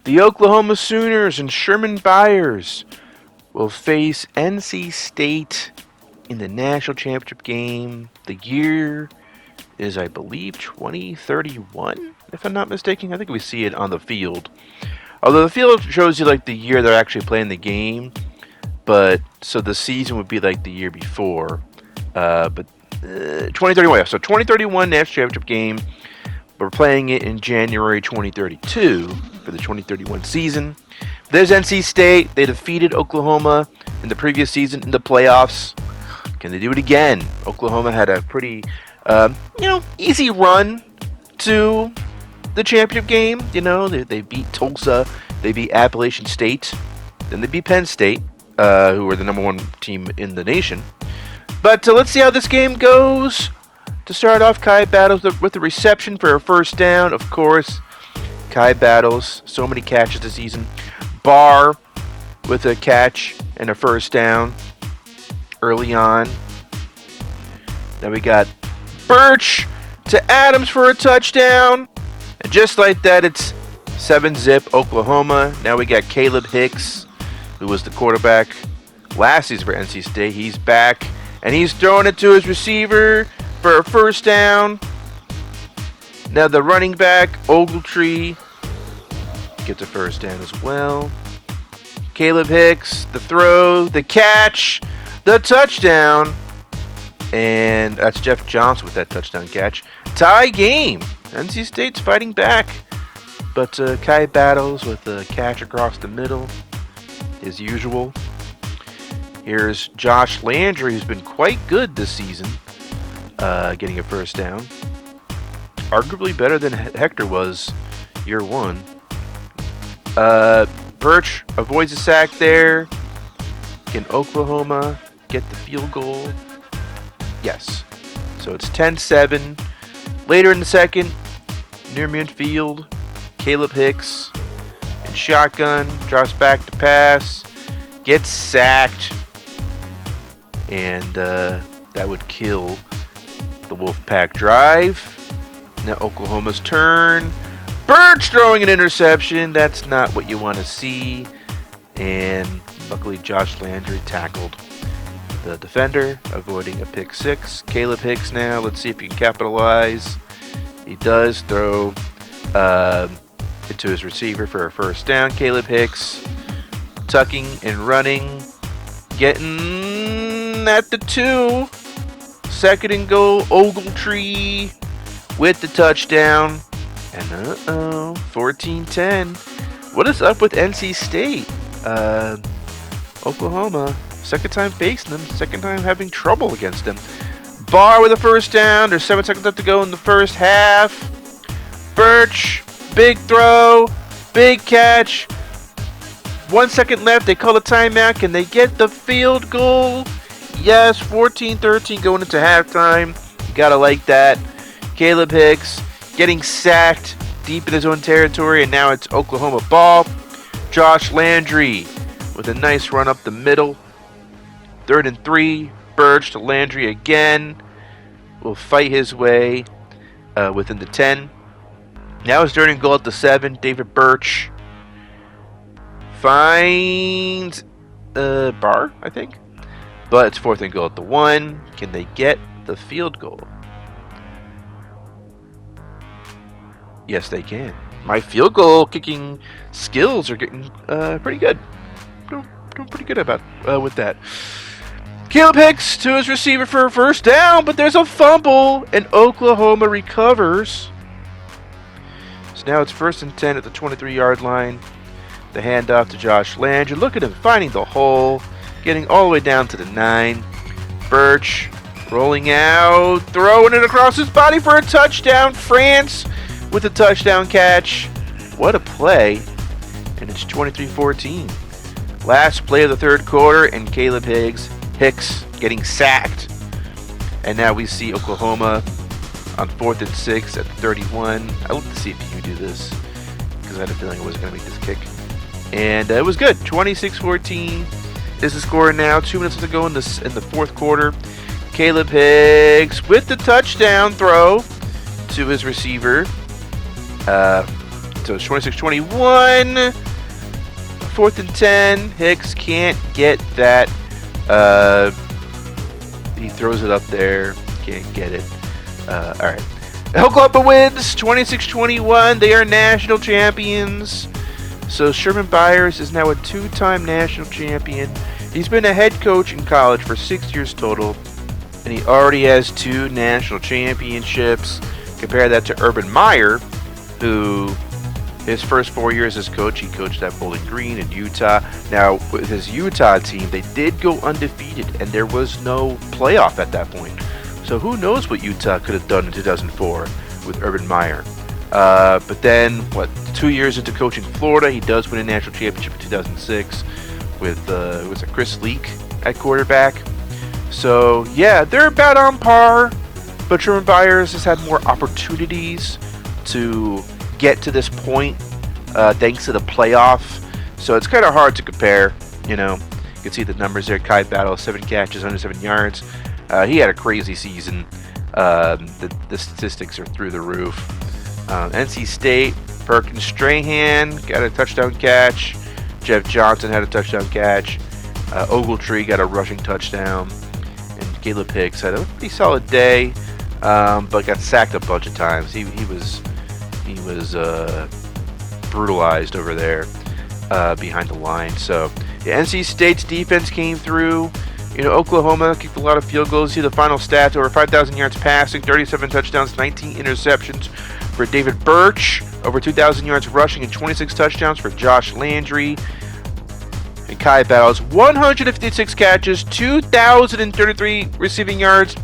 The Oklahoma Sooners and Sherman Byers will face NC State in the national championship game. The year is, I believe, 2031, if I'm not mistaken. I think we see it on the field. Although the field shows you like the year they're actually playing the game, but so the season would be like the year before. But 2031, yeah. So 2031 national championship game. We're playing it in January 2032 for the 2031 season. There's NC State. They defeated Oklahoma in the previous season in the playoffs. Can they do it again? Oklahoma had a pretty, easy run to the championship game. They beat Tulsa. They beat Appalachian State. Then they beat Penn State, who were the number one team in the nation. But let's see how this game goes. To start off, Kai Battles with the reception for a first down. Of course, Kai Battles, so many catches this season. Barr with a catch and a first down early on. Then we got Birch to Adams for a touchdown. And just like that, it's 7-zip Oklahoma. Now we got Caleb Hicks, who was the quarterback last season for NC State. He's back, and he's throwing it to his receiver for a first down. Now the running back, Ogletree, gets a first down as well. Caleb Hicks, the throw, the catch, the touchdown. And that's Jeff Johnson with that touchdown catch. Tie game. NC State's fighting back. But Kai Battles with a catch across the middle, as usual. Here's Josh Landry, who's been quite good this season. Getting a first down. Arguably better than Hector was year one. Birch avoids a sack there. Can Oklahoma get the field goal? Yes. So it's 10-7. Later in the second, near midfield, Caleb Hicks in shotgun, drops back to pass, gets sacked, and that would kill the Wolfpack drive. Now Oklahoma's turn. Birch throwing an interception. That's not what you want to see. And luckily Josh Landry tackled the defender, avoiding a pick six. Caleb Hicks now. Let's see if he can capitalize. He does throw it to his receiver for a first down. Caleb Hicks tucking and running. Getting at the 2. Second and goal, Ogletree with the touchdown. And 14-10. What is up with NC State? Oklahoma, second time facing them, second time having trouble against them. Barr with a first down. There's 7 seconds left to go in the first half. Birch, big throw, big catch. 1 second left. They call a timeout. Can they get the field goal? Yes, 14-13 going into halftime. You gotta like that. Caleb Hicks getting sacked deep in his own territory, and now it's Oklahoma ball. Josh Landry with a nice run up the middle. 3rd and 3. Birch to Landry again. Will fight his way within the 10. Now it's 3rd and goal at the 7. David Birch finds Barr, I think. But it's 4th and goal at the 1. Can they get the field goal? Yes, they can. My field goal kicking skills are getting pretty good. Doing pretty good about with that. Caleb Hicks to his receiver for a first down, but there's a fumble, and Oklahoma recovers. So now it's 1st and 10 at the 23-yard line. The handoff to Josh Landry. Look at him finding the hole. Getting all the way down to the 9. Birch rolling out, throwing it across his body for a touchdown. France with a touchdown catch. What a play. And it's 23-14. Last play of the 3rd quarter, and Caleb Hicks getting sacked. And now we see Oklahoma on 4th and 6 at the 31. I looked to see if you do this because I had a feeling I wasn't going to make this kick. And it was good. 26-14. Is the score now. 2 minutes to go in the 4th quarter. Caleb Hicks with the touchdown throw to his receiver. So it's 26-21. 4th and 10. Hicks can't get that. He throws it up there. Can't get it. All right. Oklahoma wins 26-21. They are national champions. So Sherman Byers is now a 2-time national champion. He's been a head coach in college for 6 years total, and he already has 2 national championships. Compare that to Urban Meyer, who his first 4 years as coach, he coached at Bowling Green in Utah. Now, with his Utah team, they did go undefeated, and there was no playoff at that point. So who knows what Utah could have done in 2004 with Urban Meyer. But then, 2 years into coaching Florida, he does win a national championship in 2006 with was it Chris Leak at quarterback. So yeah, they're about on par, but Sherman Byers has had more opportunities to get to this point thanks to the playoff. So it's kind of hard to compare. You can see the numbers there. Kai Battle, 7 catches, under 7 yards. He had a crazy season. The statistics are through the roof. NC State, Perkins Strahan got a touchdown catch. Jeff Johnson had a touchdown catch. Ogletree got a rushing touchdown. And Caleb Hicks had a pretty solid day, but got sacked a bunch of times. He was brutalized over there behind the line. So yeah, NC State's defense came through. Oklahoma kicked a lot of field goals. See the final stats: over 5,000 yards passing, 37 touchdowns, 19 interceptions for David Birch, over 2,000 yards rushing, and 26 touchdowns for Josh Landry. And Kai Battles, 156 catches, 2,033 receiving yards,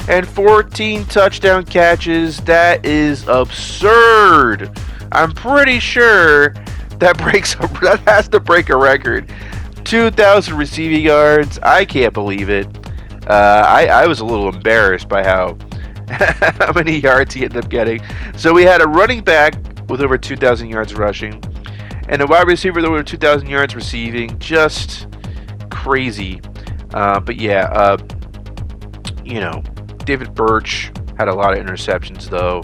and 14 touchdown catches. That is absurd. I'm pretty sure that has to break a record. 2,000 receiving yards. I can't believe it. I was a little embarrassed by how many yards he ended up getting. So we had a running back with over 2,000 yards rushing, and a wide receiver with over 2,000 yards receiving. Just crazy. But yeah, David Birch had a lot of interceptions, though.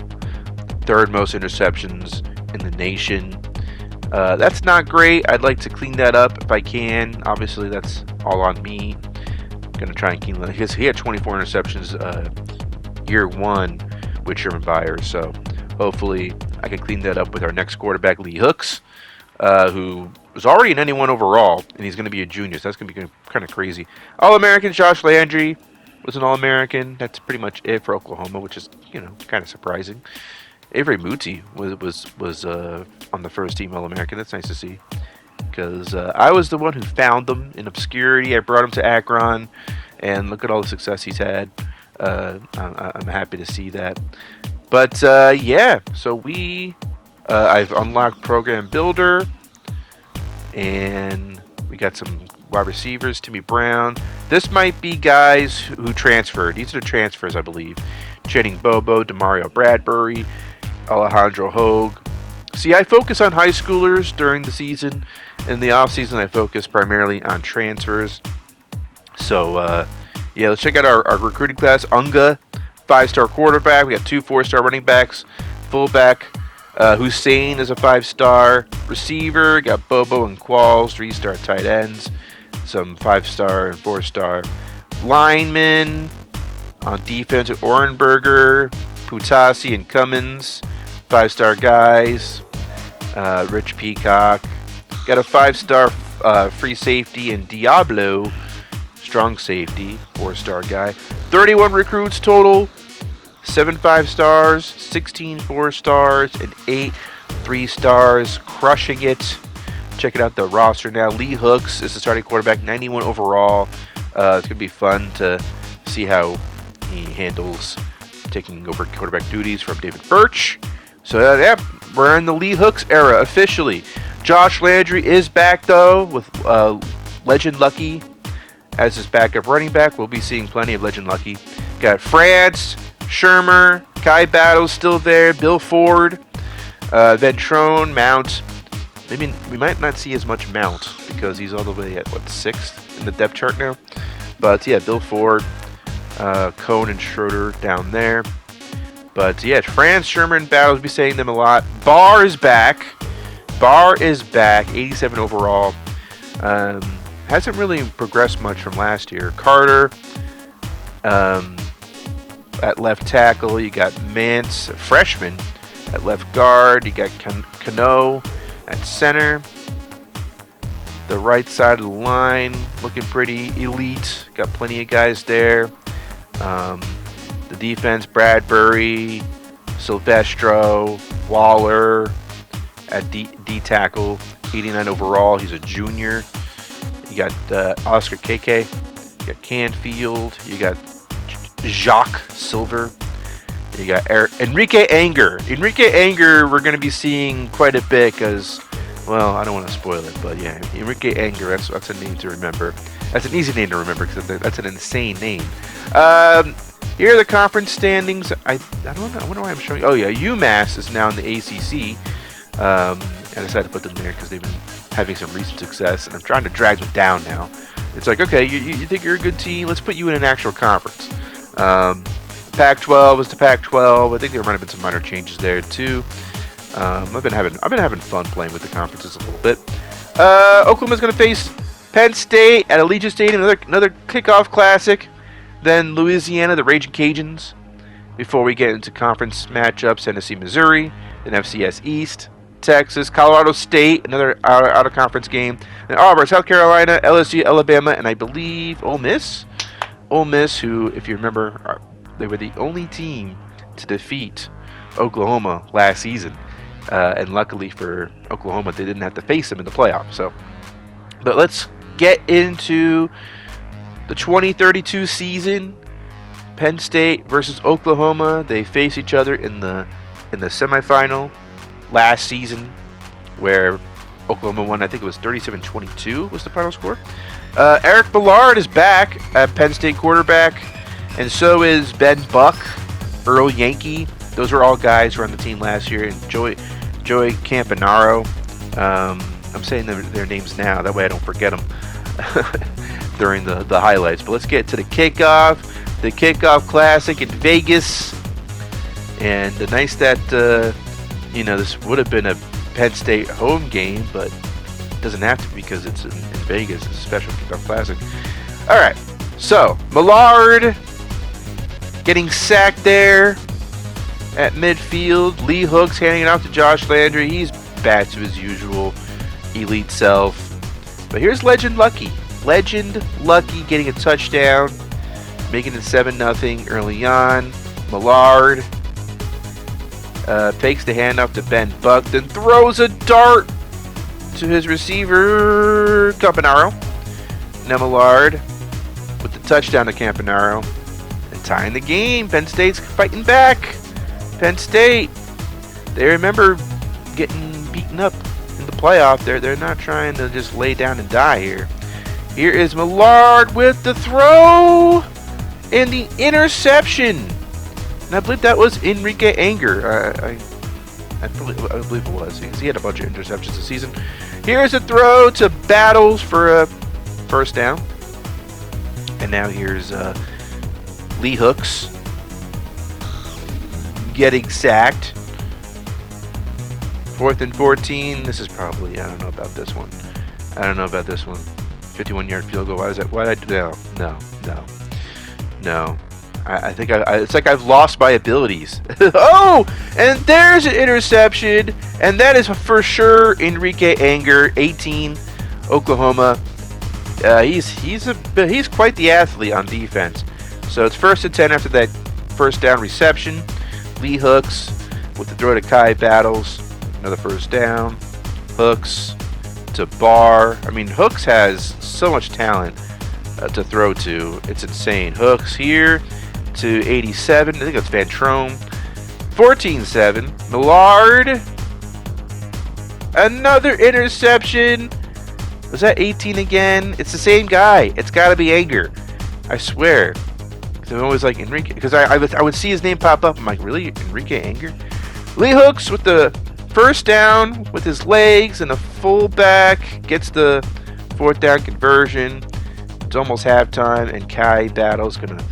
3rd most interceptions in the nation. That's not great. I'd like to clean that up if I can. Obviously, that's all on me. I'm going to try and clean that. He had 24 interceptions year 1 with Sherman Byers. So hopefully I can clean that up with our next quarterback, Lee Hooks, who was already an NA1 overall, and he's going to be a junior. So that's going to be kind of crazy. All-American Josh Landry was an All-American. That's pretty much it for Oklahoma, which is, kind of surprising. Avery Muti was on the first team All-American. That's nice to see, because I was the one who found them in obscurity. I brought him to Akron, and look at all the success he's had. I'm happy to see that. But yeah, so I've unlocked Program Builder, and we got some wide receivers. Timmy Brown. This might be guys who transferred. These are the transfers, I believe. Channing Bobo, Demario Bradbury, Alejandro Hogue. See, I focus on high schoolers during the season. In the off season, I focus primarily on transfers. So yeah, let's check out our recruiting class. Unga, 5-star quarterback. We got 2 4-star running backs. Fullback Hussein is a 5-star receiver. We got Bobo and Qualls, 3-star tight ends. Some 5-star and 4-star linemen. On defense, Orenberger, Putasi, and Cummins, 5-star guys. Rich Peacock. Got a 5-star free safety in Diablo, strong safety, 4-star guy. 31 recruits total. 7 5-stars, 16 4-stars, and 8 3-stars. Crushing it. Checking out the roster now. Lee Hooks is the starting quarterback, 91 overall. It's going to be fun to see how he handles taking over quarterback duties from David Birch. So yeah, we're in the Lee Hooks era officially. Josh Landry is back though with Legend Lucky as his backup running back. We'll be seeing plenty of Legend Lucky. Got France, Shermer, Kai Battle's still there, Bill Ford, Ventrone, Mount. Maybe we might not see as much Mount because he's all the way at 6th in the depth chart now. But yeah, Bill Ford, Cohn and Schroeder down there. But yeah, France, Sherman, Battles, be saying them a lot. Barr is back. Barr is back, 87 overall. Hasn't really progressed much from last year. Carter at left tackle. You got Mance, a freshman, at left guard. You got Cano at center. The right side of the line looking pretty elite. Got plenty of guys there. The defense, Bradbury, Silvestro, Waller at D tackle, 89 overall. He's a junior. You got Oscar KK. You got Canfield. You got Jacques Silver. You got Enrique Anger. Enrique Anger we're going to be seeing quite a bit because, well, I don't want to spoil it, but yeah, Enrique Anger, that's a name to remember. That's an easy name to remember because that's an insane name. Here are the conference standings. I don't know. I wonder why I'm showing. Oh yeah, UMass is now in the ACC. And I decided to put them there because they've been having some recent success, and I'm trying to drag them down now. It's like, okay, you think you're a good team? Let's put you in an actual conference. Pac-12 is the Pac-12. I think there might have been some minor changes there too. I've been having fun playing with the conferences a little bit. Oklahoma's going to face Penn State at Allegiant Stadium, another kickoff classic. Then Louisiana, the Raging Cajuns. Before we get into conference matchups, Tennessee, Missouri, then FCS East, Texas, Colorado State, another out-of-conference game. Then Auburn, South Carolina, LSU, Alabama, and I believe Ole Miss. Ole Miss, who, if you remember, they were the only team to defeat Oklahoma last season. And luckily for Oklahoma, they didn't have to face them in the playoffs. But let's get into the 2032 season. Penn State versus Oklahoma. They face each other in the semifinal last season, where Oklahoma won. I think it was 37-22 was the final score. Eric Ballard is back at Penn State quarterback, and so is Ben Buck, Earl Yankee. Those were all guys who were on the team last year, and Joey Campanaro. I'm saying their names now, that way I don't forget them during the highlights. But let's get to the kickoff classic in Vegas. And the nice that this would have been a Penn State home game, but it doesn't have to because it's in Vegas. It's a special kickoff classic. All right, so Millard getting sacked there at midfield. Lee Hooks handing it off to Josh Landry. He's back to his usual elite self. But here's Legend Lucky. Legend Lucky getting a touchdown, making it 7-0 early on. Millard takes the handoff to Ben Buck, then throws a dart to his receiver, Campanaro. Now Millard with the touchdown to Campanaro and tying the game. Penn State's fighting back. Penn State, they remember getting beaten up in the playoff. They're not trying to just lay down and die here. Here is Millard with the throw and the interception. And I believe that was Enrique Anger. I believe it was. He had a bunch of interceptions this season. Here's a throw to Battles for a first down. And now here's Lee Hooks getting sacked. 4th and 14. This is probably, I don't know about this one. 51-yard field goal. Why did I do that? No. I think it's like I've lost my abilities. Oh, and there's an interception, and that is for sure Enrique Anger, 18, Oklahoma. He's quite the athlete on defense. So it's 1st and 10 after that first down reception. Lee Hooks with the throw to Kai Battles, another first down. Hooks to Barr. I mean, Hooks has so much talent to throw to. It's insane. Hooks here to 87. I think that's Van Trome. 14-7. Millard. Another interception. Was that 18 again? It's the same guy. It's got to be Anger. I swear. I'm always like Enrique, because I would see his name pop up. I'm like, really, Enrique Anger? Lee Hooks with the first down with his legs, and a fullback gets the 4th down conversion. It's almost halftime, and Kai Battle's gonna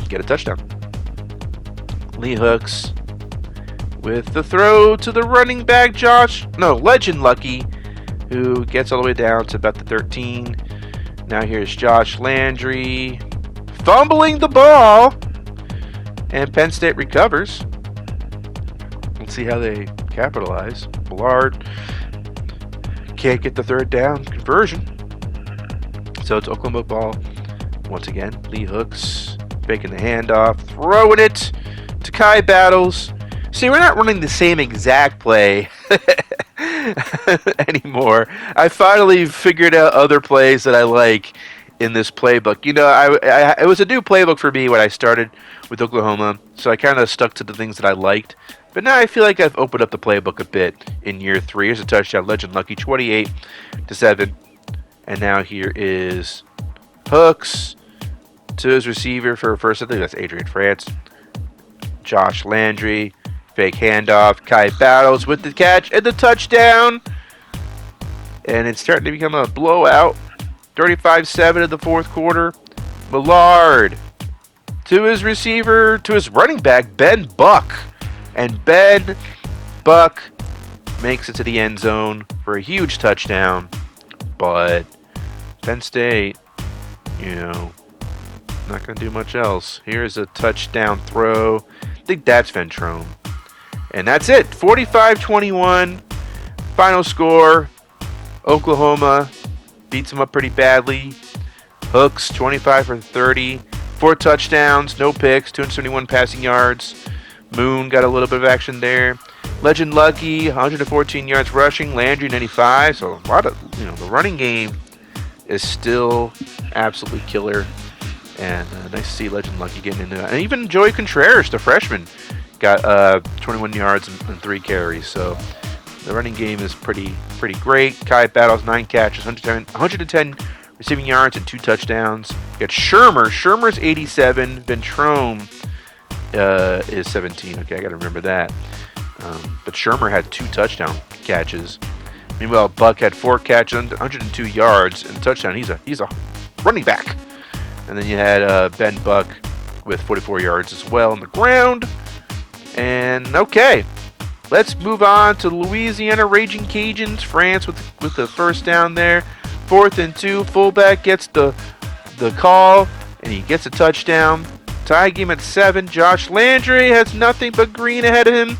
get a touchdown. Lee Hooks with the throw to the running back, Legend Lucky, who gets all the way down to about the 13. Now here's Josh Landry fumbling the ball, and Penn State recovers. Let's see how they capitalize. Millard can't get the third down conversion. So it's Oklahoma ball once again. Lee Hooks faking the handoff, throwing it to Kai Battles. See, we're not running the same exact play anymore. I finally figured out other plays that I like in this playbook. You know, it was a new playbook for me when I started with Oklahoma, so I kind of stuck to the things that I liked. But now I feel like I've opened up the playbook a bit in year 3. Here's a touchdown, Legend Lucky, 28-7. And now here is Hooks to his receiver for a first. I think that's Adrian France. Josh Landry, fake handoff. Kai Battles with the catch and the touchdown. And it's starting to become a blowout. 35-7 in the fourth quarter. Millard to his receiver, to his running back, Ben Buck. And Ben Buck makes it to the end zone for a huge touchdown. But Penn State, you know, not going to do much else. Here's a touchdown throw. I think that's Ventrone. And that's it. 45-21. Final score. Oklahoma beats them up pretty badly. Hooks, 25 for 30. 4 touchdowns, no picks, 271 passing yards. Moon got a little bit of action there. Legend Lucky, 114 yards rushing. Landry, 95. So a lot of, the running game is still absolutely killer. And nice to see Legend Lucky getting into that. And even Joey Contreras, the freshman, got 21 yards and 3 carries. So the running game is pretty great. Kai Battles, 9 catches, 110 receiving yards and 2 touchdowns. You got Shermer's 87. Ventrone is 17. Okay, I got to remember that. But Shermer had 2 touchdown catches. Meanwhile, Buck had 4 catches, 102 yards, and a touchdown. He's a running back. And then you had Ben Buck with 44 yards as well on the ground. And okay, let's move on to Louisiana Raging Cajuns. France with the first down there. 4th and 2. Fullback gets the call, and he gets a touchdown. Tie game at 7. Josh Landry has nothing but green ahead of him.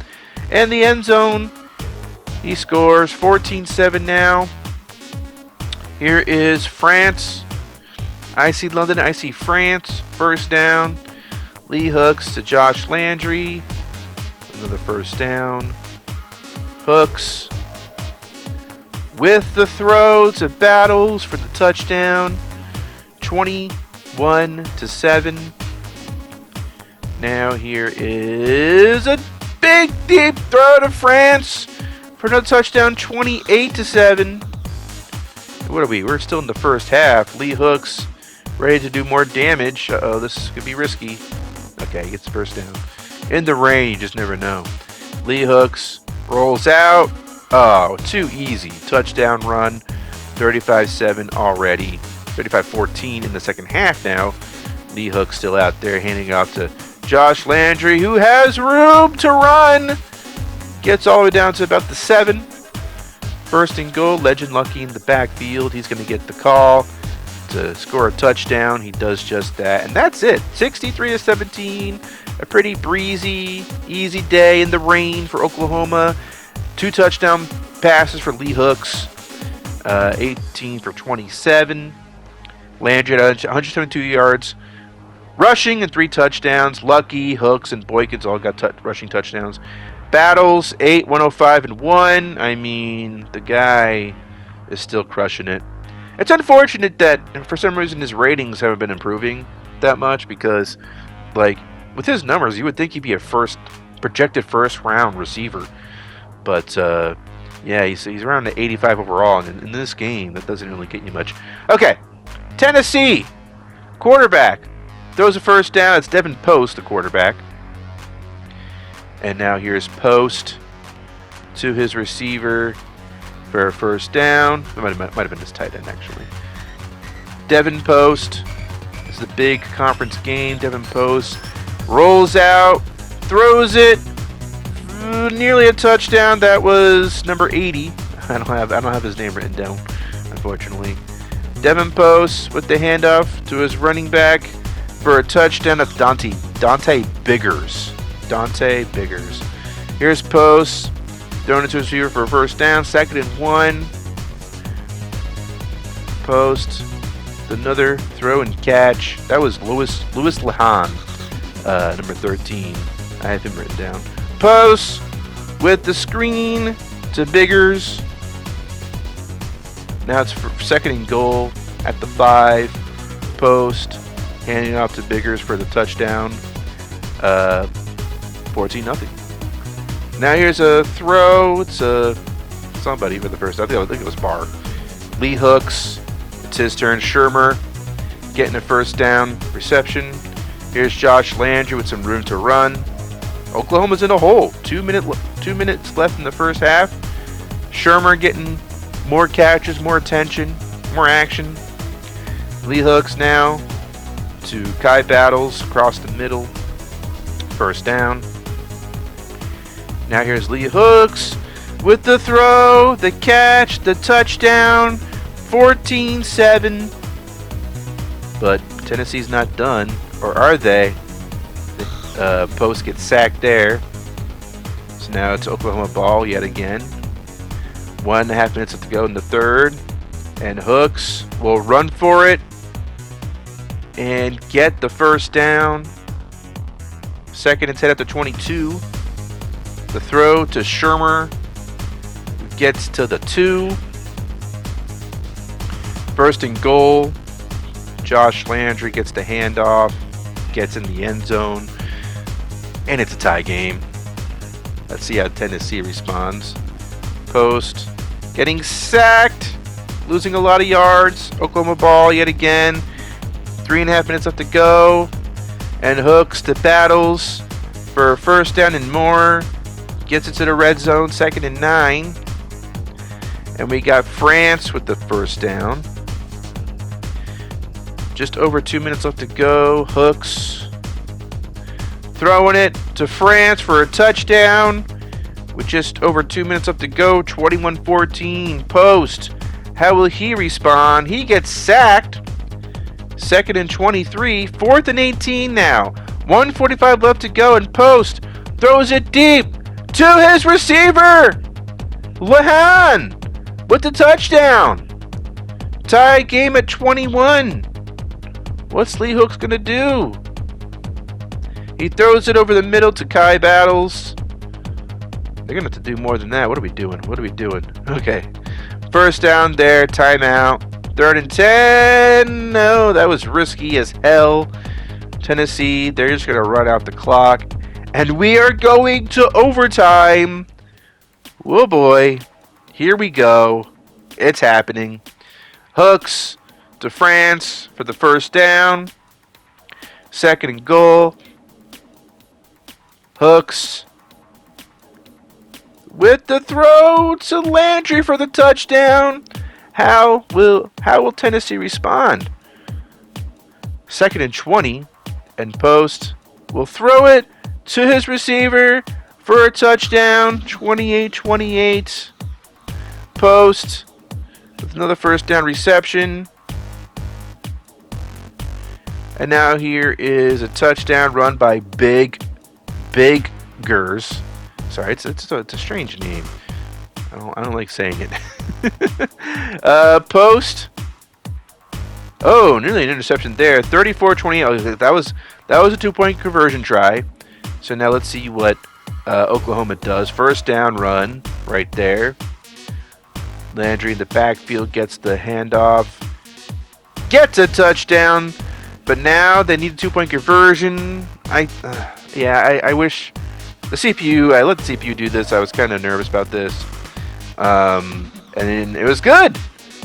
And the end zone. He scores 14-7 now. Here is France. I see London. I see France. First down. Lee Hooks to Josh Landry. Another first down. Hooks with the throw to Battles for the touchdown. 21-7. Now here is a big deep throw to France for another touchdown. 28-7. What are we? We're still in the first half. Lee Hooks ready to do more damage. Uh-oh, this could be risky. Okay, he gets the first down. In the rain, you just never know. Lee Hooks rolls out. Oh, too easy. Touchdown run. 35-7 already. 35-14 in the second half now. Lee Hooks still out there handing off to Josh Landry, who has room to run. Gets all the way down to about the 7. First and goal. Legend Lucky in the backfield. He's going to get the call to score a touchdown. He does just that. And that's it. 63-17. A pretty breezy, easy day in the rain for Oklahoma. 2 touchdown passes for Lee Hooks. 18 for 27. Landry at 172 yards. Rushing and 3 touchdowns. Lucky, Hooks, and Boykins all got rushing touchdowns. Battles, 8, 105, and 1. I mean, the guy is still crushing it. It's unfortunate that for some reason his ratings haven't been improving that much because, like, with his numbers, you would think he'd be a projected first round receiver. But, yeah, he's around the 85 overall. And in this game, that doesn't really get you much. Okay, Tennessee, quarterback. Throws a first down. It's Devin Post, the quarterback. And now here's Post to his receiver for a first down. It might have been his tight end, actually. Devin Post. This is a big conference game. Devin Post rolls out, throws it. nearly a touchdown. That was number 80. I don't have his name written down, unfortunately. Devin Post with the handoff to his running back for a touchdown. That's Dante Biggers. Here's Post throwing it to his receiver for a first down. 2nd and 1. Post, another throw and catch. That was Louis Lehan, number 13. I have him written down. Post with the screen to Biggers. Now it's for 2nd and goal at the 5. Post handing off to Biggers for the touchdown. 14-0. Now here's a throw. It's somebody for the first. I think it was Barr. Lee Hooks. It's his turn. Shermer getting a first down reception. Here's Josh Landry with some room to run. Oklahoma's in a hole. 2 minutes left in the first half. Shermer getting more catches, more attention, more action. Lee Hooks now to Kai Battles across the middle. First down. Now here's Lee Hooks with the throw, the catch, the touchdown. 14-7. But Tennessee's not done. Or are they? The Post gets sacked there. So now it's Oklahoma ball yet again. 1.5 minutes left to go in the third. And Hooks will run for it and get the first down. 2nd and 10 at the 22. The throw to Shermer gets to the 2. 1st and goal. Josh Landry gets the handoff, gets in the end zone, and it's a tie game. Let's see how Tennessee responds. Post getting sacked, losing a lot of yards. Oklahoma ball yet again. 3.5 minutes left to go. And Hooks to Battles for a first down and more. Gets it to the red zone, 2nd and 9. And we got France with the first down. Just over 2 minutes left to go. Hooks throwing it to France for a touchdown with just over 2 minutes left to go. 21-14. Post, how will he respond? He gets sacked. 2nd and 23. 4th and 18 now. 1:45 left to go, and Post throws it deep to his receiver, Lehan, with the touchdown. Tie game at 21. What's Lee Hooks going to do? He throws it over the middle to Kai Battles. They're going to have to do more than that. What are we doing? Okay. First down there. Timeout. 3rd and 10. No, that was risky as hell. Tennessee, they're just going to run out the clock. And we are going to overtime. Whoa, boy. Here we go. It's happening. Hooks to France for the first down. 2nd and goal. Hooks with the throw to Landry for the touchdown. How will Tennessee respond? 2nd and 20, and Post will throw it to his receiver for a touchdown. 28-28. Post with another first down reception. And now here is a touchdown run by Biggers. Sorry, it's a strange name. I don't like saying it. Post. Oh, nearly an interception there. 34-28. That was a 2-point conversion try. So now let's see what Oklahoma does. First down run right there. Landry in the backfield gets the handoff. Gets a touchdown. But now they need a 2-point conversion. I wish the CPU. I let the CPU do this. I was kind of nervous about this. And then it was good.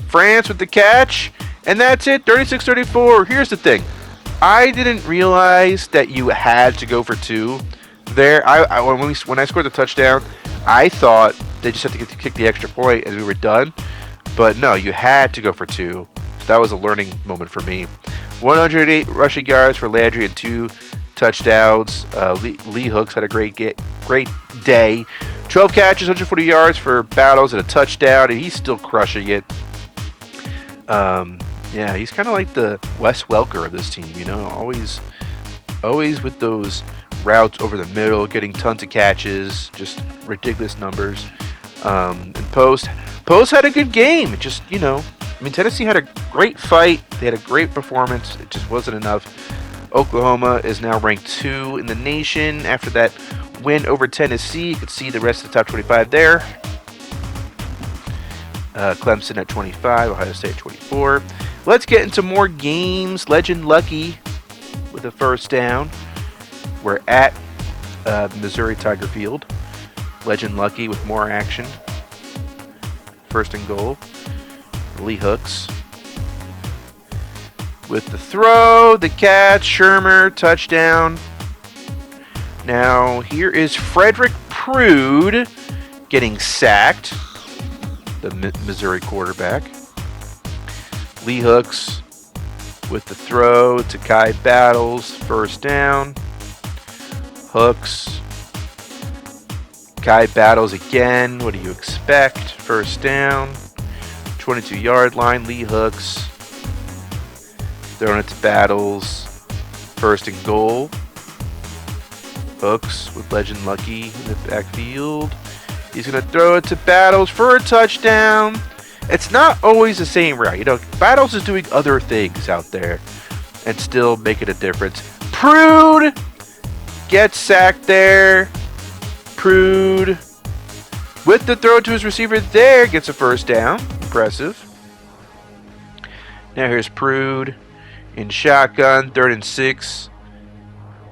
France with the catch. And that's it. 36-34. Here's the thing. I didn't realize that you had to go for 2 there. When I scored the touchdown, I thought they just had to kick the extra point and we were done. But no, you had to go for 2. So that was a learning moment for me. 108 rushing yards for Landry and 2 touchdowns. Lee Hooks had a great day 12 catches, 140 yards for Battles and a touchdown, and he's still crushing it. Yeah, he's kind of like the Wes Welker of this team, you know, always with those routes over the middle, getting tons of catches, just ridiculous numbers. And Post had a good game. It just, you know, I mean, Tennessee had a great fight. They had a great performance. It just wasn't enough. Oklahoma is now ranked 2 in the nation after that win over Tennessee. You can see the rest of the top 25 there. Clemson at 25, Ohio State at 24. Let's get into more games. Legend Lucky with a first down. We're at Missouri Tiger Field. Legend Lucky with more action. First and goal. Lee Hooks. With the throw, the catch, Shermer, touchdown. Now, here is Frederick Prude getting sacked. The Missouri quarterback. Lee Hooks with the throw to Kai Battles, first down. Hooks. Kai Battles again. What do you expect? First down. 22-yard line. Lee Hooks. Throwing it to Battles. First and goal. Hooks with Legend Lucky in the backfield. He's going to throw it to Battles for a touchdown. It's not always the same route. You know, Battles is doing other things out there and still making a difference. Prude gets sacked there. Prude with the throw to his receiver there gets a first down. Impressive. Now here's Prude in shotgun, 3rd and 6.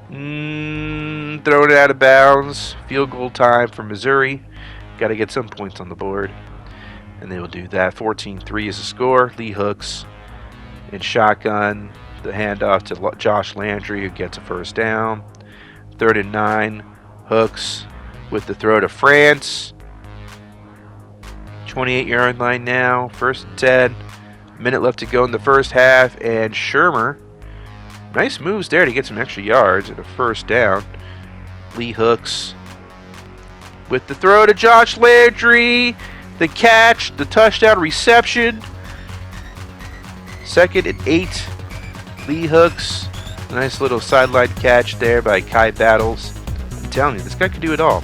Throwing it out of bounds. Field goal time for Missouri. Got to get some points on the board. And they will do that. 14-3 is the score. Lee Hooks in shotgun. The handoff to Josh Landry, who gets a first down. 3rd and 9. Hooks with the throw to France. 28-yard line now. 1st and 10. Minute left to go in the first half. And Shermer. Nice moves there to get some extra yards and a first down. Lee Hooks with the throw to Josh Landry. The catch, the touchdown reception. 2nd and 8. Lee Hooks. Nice little sideline catch there by Kai Battles. I'm telling you, this guy can do it all.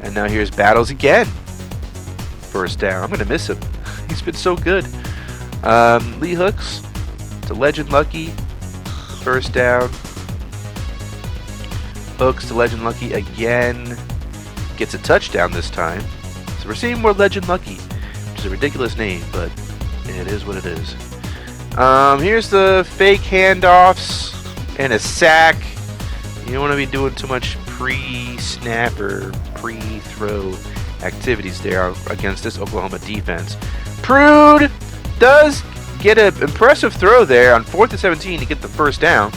And now here's Battles again. First down. I'm going to miss him. He's been so good. Lee Hooks to Legend Lucky. First down. Hooks to Legend Lucky again. Gets a touchdown this time. So we're seeing more Legend Lucky, which is a ridiculous name, but it is what it is. Here's the fake handoffs and a sack. You don't want to be doing too much pre-snap or pre-throw activities there against this Oklahoma defense. Prude does get an impressive throw there on 4th and 17 to get the first down.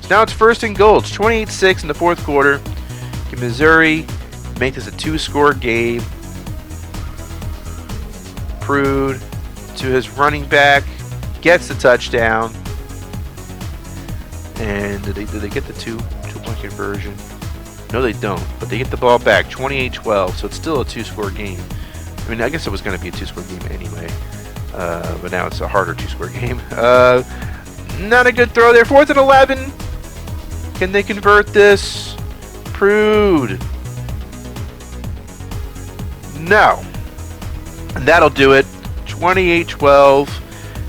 So now it's 1st and goal. It's 28-6 in the 4th quarter. Can Missouri make this a 2-score game? Prude to his running back, gets the touchdown. And did they get the two-point conversion? No, they don't, but they get the ball back. 28-12, so it's still a 2-score game. I mean, I guess it was going to be a 2-score game anyway, but now it's a harder 2-score game. Not a good throw there. 4th and 11. Can they convert this? Prude. No. And that'll do it. 28-12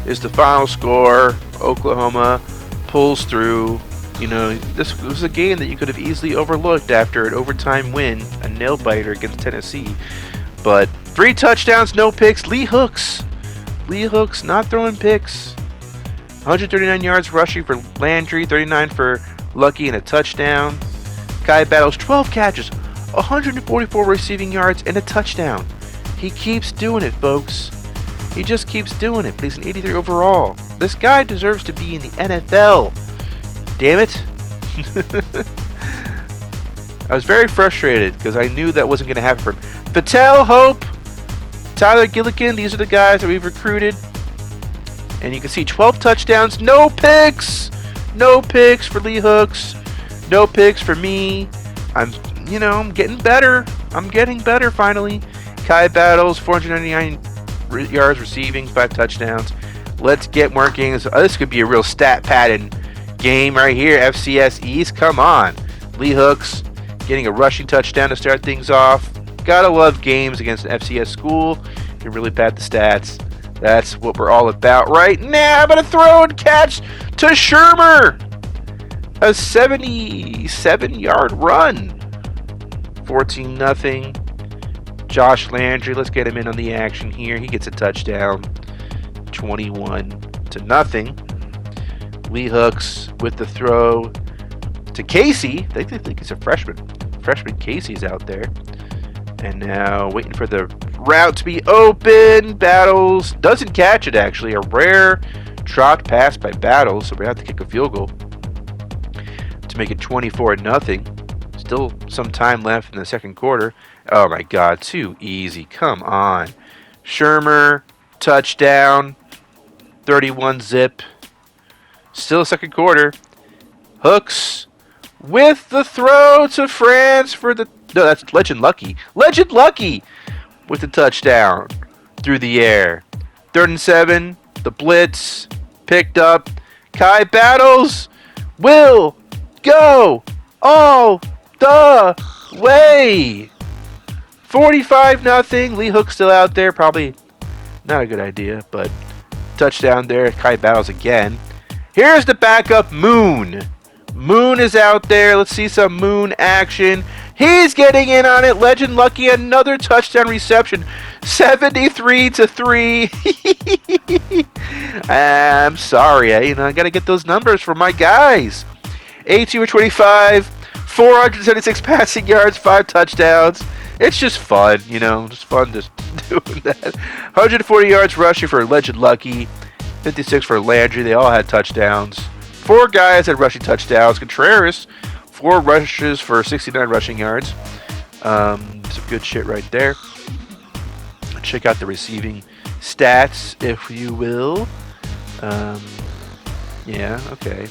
is the final score. Oklahoma pulls through. You know, this was a game that you could have easily overlooked after an overtime win, a nail-biter against Tennessee. But 3 touchdowns, no picks. Lee Hooks not throwing picks. 139 yards rushing for Landry, 39 for Lucky, and a touchdown. Kai Battles, 12 catches, 144 receiving yards, and a touchdown. He keeps doing it, folks. He just keeps doing it, but he's an 83 overall. This guy deserves to be in the NFL. Damn it. I was very frustrated because I knew that wasn't going to happen for him. Patel, Hope, Tyler Gillikin, these are the guys that we've recruited. And you can see 12 touchdowns, no picks. No picks for Lee Hooks. No picks for me. I'm getting better. I'm getting better finally. Kai Battles, 499 yards receiving, 5 touchdowns. Let's get more games. This could be a real stat-padding game right here. FCS East, come on. Lee Hooks getting a rushing touchdown to start things off. Gotta love games against an FCS school. You can really pad the stats. That's what we're all about right now. But a throw and catch to Shermer. A 77-yard run. 14-0. Josh Landry, let's get him in on the action here. He gets a touchdown. 21-0. Lee Hooks with the throw to Casey. They think he's a freshman. Freshman Casey's out there. And now waiting for the route to be open. Battles doesn't catch it, actually. A rare dropped pass by Battles, so we have to kick a field goal to make it 24-0. Still some time left in the second quarter. Oh my God, too easy. Come on. Shermer, touchdown. 31-zip. Still second quarter. Hooks with the throw to France for the... No, that's Legend Lucky. Legend Lucky with the touchdown through the air. 3rd and 7. The blitz picked up. Kai Battles will go all the way. 45-0. Lee Hook's still out there. Probably not a good idea, but touchdown there. Kai Battles again. Here's the backup, Moon. Moon is out there. Let's see some Moon action. He's getting in on it. Legend Lucky, another touchdown reception. 73-3. I'm sorry. I got to get those numbers for my guys. 18-25. 476 passing yards, 5 touchdowns. It's just fun, just fun just doing that. 140 yards rushing for Legend Lucky. 56 for Landry. They all had touchdowns. 4 guys had rushing touchdowns. Contreras, 4 rushes for 69 rushing yards. Some good shit right there. Check out the receiving stats, if you will. Yeah, okay.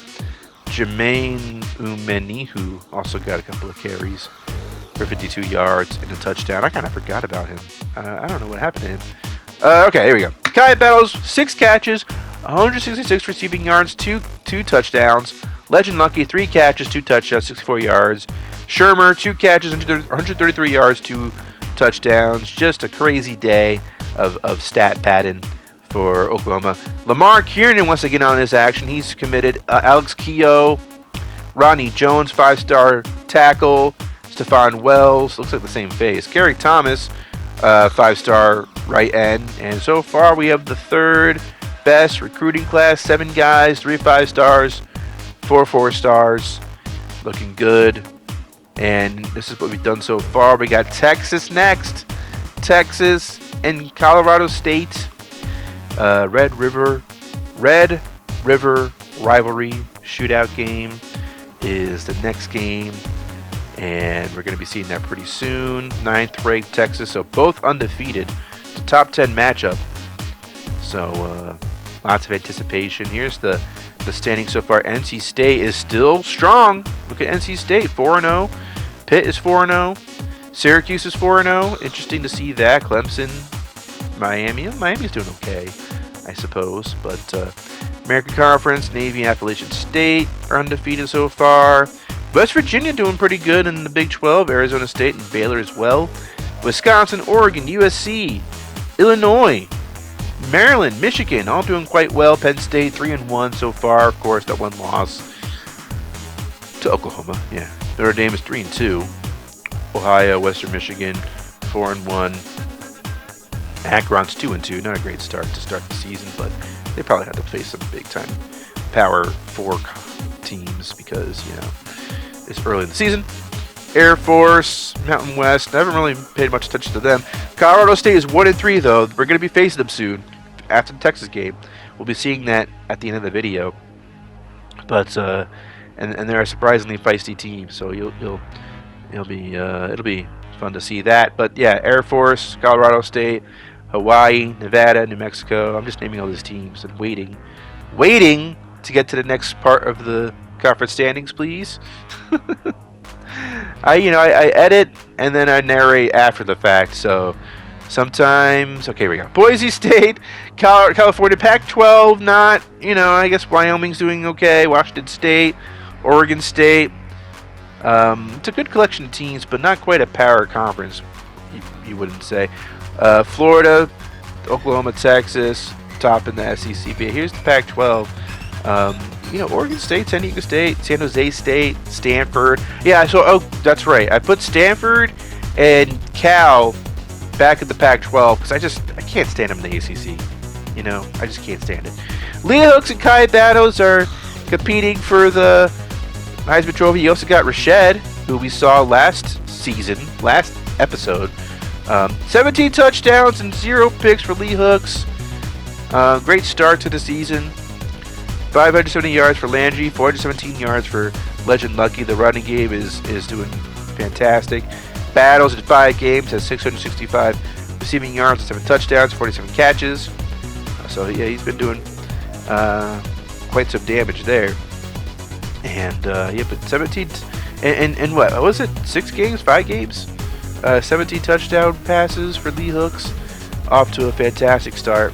Jermaine Umenihu also got a couple of carries for 52 yards and a touchdown. I kind of forgot about him. I don't know what happened to him. Okay, here we go. Kai Battles, 6 catches, 166 receiving yards, 2 touchdowns. Legend Lucky, 3 catches, 2 touchdowns, 64 yards. Shermer, 2 catches, 133 yards, 2 touchdowns. Just a crazy day of stat padding for Oklahoma. Lamar Kiernan wants to get on this action. He's committed. Alex Keogh, Rodney Jones, 5-star tackle. Stephon Wells, looks like the same face. Gary Thomas, 5-star right end. And so far we have the 3rd best recruiting class. 7 guys, 3 5-stars, 4 4-stars. Looking good. And this is what we've done so far. We got Texas next. Texas and Colorado State. Red River rivalry shootout game is the next game. And we're going to be seeing that pretty soon. 9th-ranked Texas, so both undefeated. It's a top 10 matchup. So lots of anticipation. Here's the standing so far. NC State is still strong. Look at NC State, 4-0. Pitt is 4-0. Syracuse is 4-0. Interesting to see that. Clemson, Miami. Miami's doing okay, I suppose. But American Conference, Navy, Appalachian State are undefeated so far. West Virginia doing pretty good in the Big 12. Arizona State and Baylor as well. Wisconsin, Oregon, USC, Illinois, Maryland, Michigan, all doing quite well. Penn State 3-1 so far. Of course, that one loss to Oklahoma. Yeah, Notre Dame is 3-2. Ohio, Western Michigan, 4-1. Akron's 2-2. Not a great start to start the season, but they probably had to face some big-time Power 4 teams because it's early in the season. Air Force, Mountain West, I haven't really paid much attention to them. Colorado State is 1-3 though. We're going to be facing them soon after the Texas game. We'll be seeing that at the end of the video. But and they're a surprisingly feisty team, so it'll be fun to see that. But yeah, Air Force, Colorado State, Hawaii, Nevada, New Mexico. I'm just naming all these teams and waiting to get to the next part of the conference standings, please. I edit and then I narrate after the fact. So sometimes, okay, we got Boise State, California, Pac-12. Not, I guess Wyoming's doing okay. Washington State, Oregon State. It's a good collection of teams, but not quite a power conference. You wouldn't say. Florida, Oklahoma, Texas, top in the SEC. But here's the Pac-12. Oregon State, San Diego State, San Jose State, Stanford. Yeah, so, that's right. I put Stanford and Cal back in the Pac-12 because I can't stand them in the ACC. I just can't stand it. Leah Hooks and Kai Battles are competing for the Heisman Trophy. You also got Rashed, who we saw last episode. 17 touchdowns and 0 picks for Lee Hooks. Great start to the season. 570 yards for Landry, 417 yards for Legend Lucky. The running game is doing fantastic. Battles in 5 games has 665 receiving yards and 7 touchdowns, 47 catches. So yeah, he's been doing quite some damage there. And but 17 and what was it? 6 games, 5 games, 17 touchdown passes for Lee Hooks. Off to a fantastic start.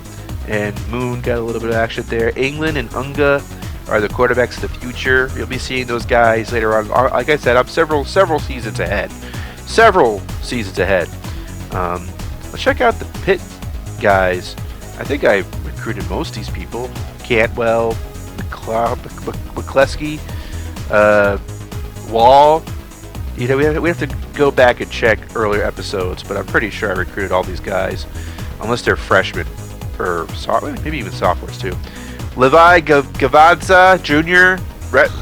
And Moon got a little bit of action there. England and Unga are the quarterbacks of the future. You'll be seeing those guys later on. Like I said, I'm several seasons ahead. Let's check out the Pitt guys. I think I recruited most of these people. Cantwell, McCleskey, Wall. We have to go back and check earlier episodes, but I'm pretty sure I recruited all these guys, unless they're freshmen. Or maybe even sophomores too. Levi Gavadza Jr.,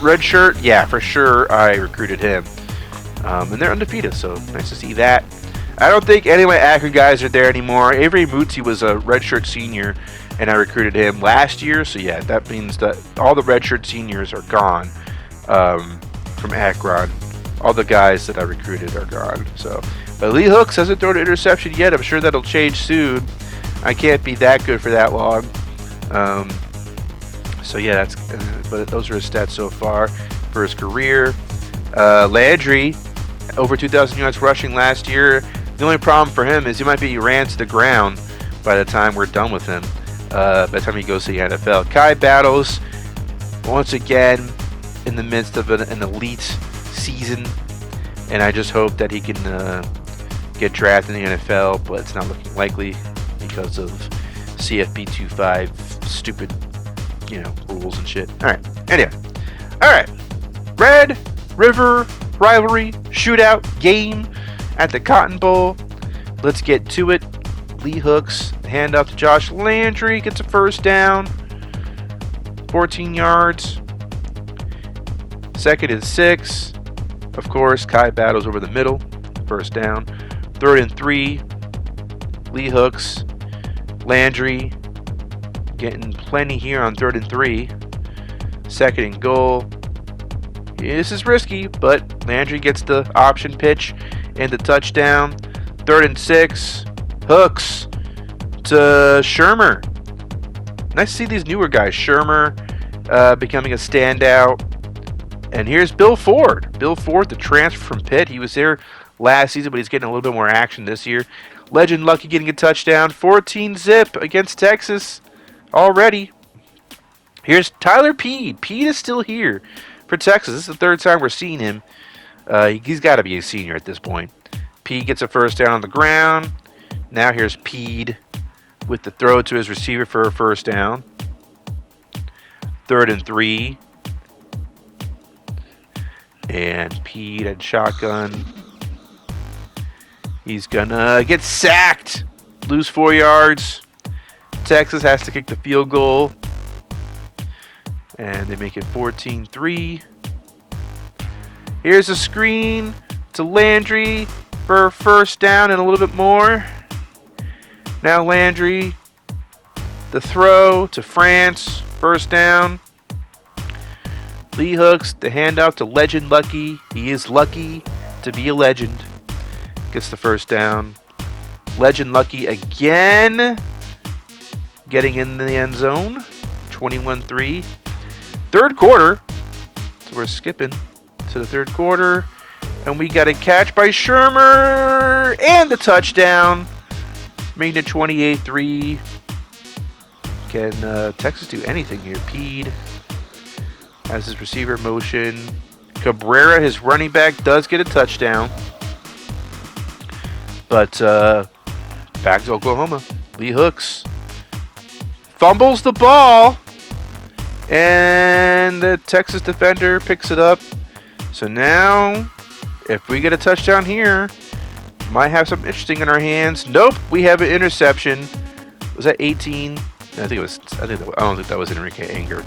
red shirt. Yeah, for sure I recruited him. And they're undefeated, so nice to see that. I don't think any of my Akron guys are there anymore. Avery Mutzi was a redshirt senior, and I recruited him last year. So yeah, that means that all the redshirt seniors are gone from Akron. All the guys that I recruited are gone. So, but Lee Hooks hasn't thrown an interception yet. I'm sure that'll change soon. I can't be that good for that long. So yeah, but those are his stats so far for his career. Landry, over 2,000 yards rushing last year. The only problem for him is he might be ran to the ground by the time we're done with him. By the time he goes to the NFL. Kai Battles, once again, in the midst of an elite season, and I just hope that he can get drafted in the NFL, but it's not looking likely because of CFB25 stupid, rules and shit. Alright, anyway. Alright. Red River Rivalry Shootout game at the Cotton Bowl. Let's get to it. Lee Hooks, handoff to Josh Landry, gets a first down. 14 yards. 2nd and 6. Of course, Kai Battles over the middle. First down. 3rd and 3. Lee Hooks. Landry getting plenty here on 3rd and 3. 2nd and goal. This is risky, but Landry gets the option pitch and the touchdown. 3rd and 6. Hooks to Shermer. Nice to see these newer guys. Shermer becoming a standout. And here's Bill Ford. Bill Ford, the transfer from Pitt. He was there last season, but he's getting a little bit more action this year. Legend Lucky getting a touchdown. 14-zip against Texas already. Here's Tyler Peed. Peed is still here for Texas. This is the 3rd time we're seeing him. He's got to be a senior at this point. Peed gets a first down on the ground. Now here's Peed with the throw to his receiver for a first down. 3rd and 3. And Peed at shotgun. He's gonna get sacked. Lose 4 yards. Texas has to kick the field goal. And they make it 14-3. Here's a screen to Landry for a first down and a little bit more. Now Landry, the throw to France, first down. Lee Hooks, the handout to Legend Lucky. He is lucky to be a legend. Gets the first down. Legend Lucky again. Getting in the end zone. 21-3. 3rd quarter. So we're skipping to the 3rd quarter. And we got a catch by Shermer and the touchdown, making it 28-3. Can Texas do anything here? Pede has his receiver motion. Cabrera, his running back, does get a touchdown. But back to Oklahoma. Lee Hooks fumbles the ball, and the Texas defender picks it up. So now, if we get a touchdown here, might have something interesting in our hands. Nope, we have an interception. Was that 18? I don't think that was Enrique Anger.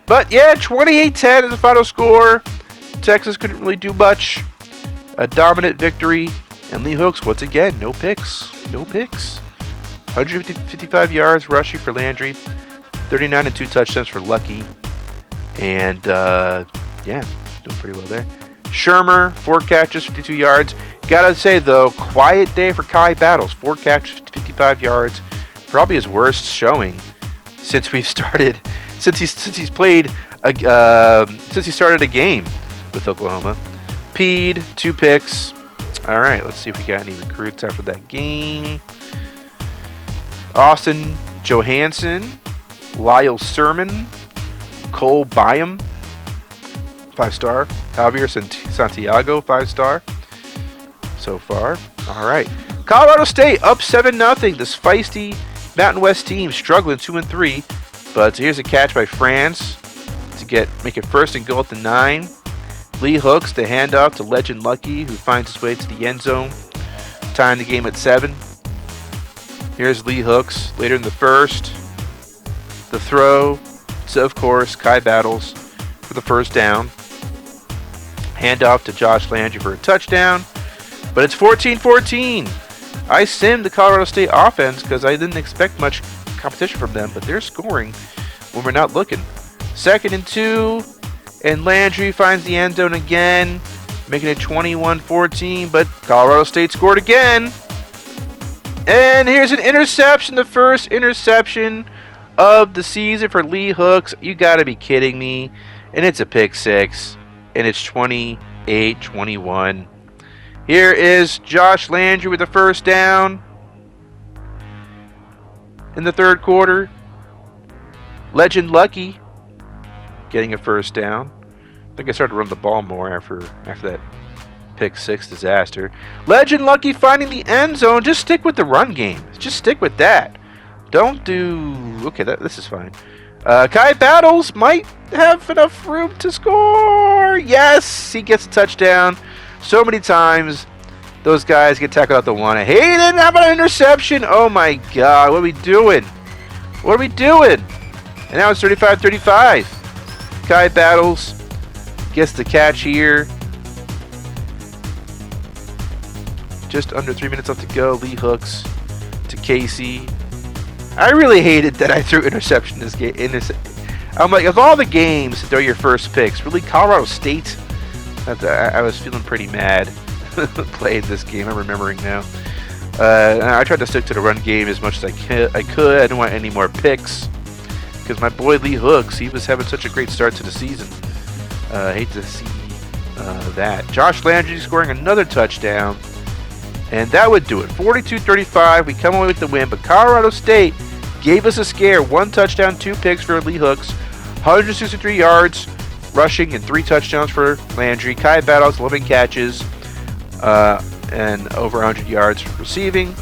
But yeah, 28-10 is the final score. Texas couldn't really do much. A dominant victory. And Lee Hooks, once again, no picks. 155 yards rushing for Landry. 39 and 2 touchdowns for Lucky. And, yeah, doing pretty well there. Shermer, 4 catches, 52 yards. Gotta say, though, quiet day for Kai Battles. 4 catches, 55 yards. Probably his worst showing since we've started. Since he started a game with Oklahoma. Pede, 2 picks. All right, let's see if we got any recruits after that game. Austin Johansson, Lyle Sermon, Cole Byam, 5-star. Javier Santiago, 5-star. So far. All right. Colorado State up 7-0. This feisty Mountain West team struggling 2-3. But here's a catch by France to make it 1st and goal at the 9. Lee Hooks, the handoff to Legend Lucky, who finds his way to the end zone, tying the game at 7. Here's Lee Hooks later in the 1st. The throw to, of course, Kai Battles for the 1st down. Handoff to Josh Landry for a touchdown. But it's 14-14. I simmed the Colorado State offense because I didn't expect much competition from them, but they're scoring when we're not looking. 2nd and 2. And Landry finds the end zone again, making it 21-14, but Colorado State scored again. And here's an interception, the first interception of the season for Lee Hooks. You got to be kidding me. And it's a pick 6, and it's 28-21. Here is Josh Landry with the 1st down in the 3rd quarter. Legend Lucky getting a 1st down. I think I started to run the ball more after that pick 6 disaster. Legend Lucky finding the end zone. Just stick with the run game. Just stick with that. Don't do... Okay, this is fine. Kai Battles might have enough room to score. Yes, he gets a touchdown. So many times those guys get tackled out the one. Hayden, how about an interception? Oh my God, what are we doing? And now it's 35-35. Kai Battles gets the catch here. Just under 3 minutes left to go. Lee Hooks to Casey. I really hated that I threw interception this game. I'm like, of all the games to throw your first picks, really Colorado State. I was feeling pretty mad playing this game. I'm remembering now. I tried to stick to the run game as much as I could. I didn't want any more picks because my boy Lee Hooks, he was having such a great start to the season. Hate to see that. Josh Landry scoring another touchdown. And that would do it. 42-35. We come away with the win. But Colorado State gave us a scare. 1 touchdown, 2 picks for Lee Hooks. 163 yards rushing and 3 touchdowns for Landry. Kai Battles, 11 catches. And over 100 yards receiving.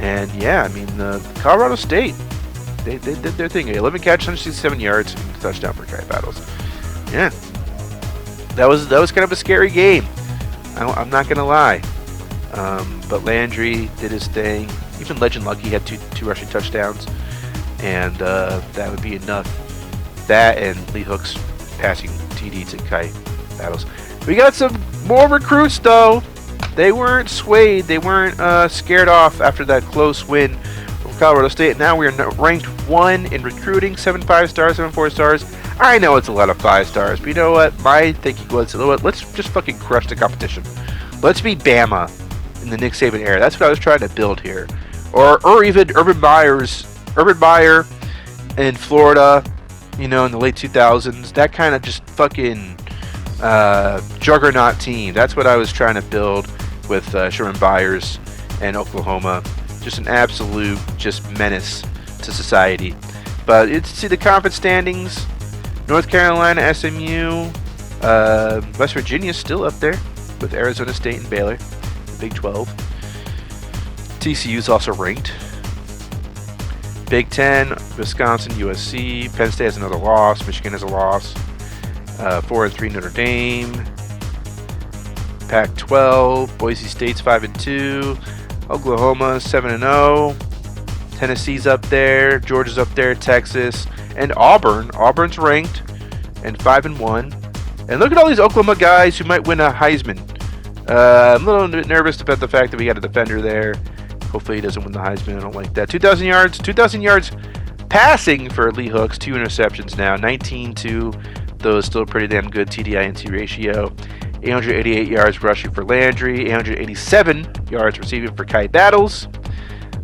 And yeah, I mean, Colorado State, they did their thing. 11 catches, 167 yards, and a touchdown for Kai Battles. Yeah. That was kind of a scary game. I'm not going to lie. But Landry did his thing. Even Legend Lucky had two rushing touchdowns. And that would be enough. That and Lee Hooks passing TD to Kai Battles. We got some more recruits, though. They weren't swayed. They weren't scared off after that close win from Colorado State. Now we are ranked 1 in recruiting. 7 5-stars, 7 4-stars. I know it's a lot of 5-stars, but you know what? My thinking was, you know what? Let's just fucking crush the competition. Let's be Bama in the Nick Saban era. That's what I was trying to build here. Or even Urban Meyer in Florida, you know, in the late 2000s. That kind of just fucking juggernaut team. That's what I was trying to build with Sherman Byers and Oklahoma. Just an absolute menace to society. But it's see the conference standings. North Carolina, SMU, West Virginia still up there with Arizona State and Baylor, Big 12. TCU is also ranked. Big 10, Wisconsin, USC, Penn State has another loss, Michigan has a loss, 4-3 Notre Dame, Pac-12, Boise State's 5-2, Oklahoma 7-0, Tennessee's up there, Georgia's up there, Texas, and Auburn. Auburn's ranked and 5-1. And look at all these Oklahoma guys who might win a Heisman. I'm a little bit nervous about the fact that we got a defender there. Hopefully he doesn't win the Heisman. I don't like that. 2,000 yards passing for Lee Hooks. 2 interceptions now. 19-2. Those still pretty damn good TDI-NC ratio. 888 yards rushing for Landry. 887 yards receiving for Kai Battles.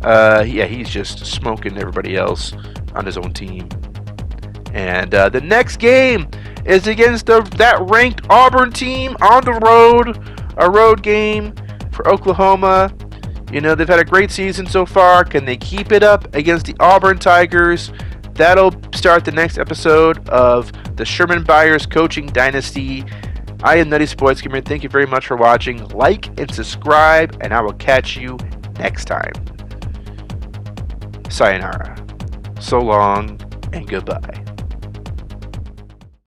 Yeah, he's just smoking everybody else on his own team. And the next game is against that ranked Auburn team on the road. A road game for Oklahoma. You know, they've had a great season so far. Can they keep it up against the Auburn Tigers? That'll start the next episode of the Sherman Byers Coaching Dynasty. I am Nutty Sports Gamer. Thank you very much for watching. Like and subscribe, and I will catch you next time. Sayonara. So long, and goodbye.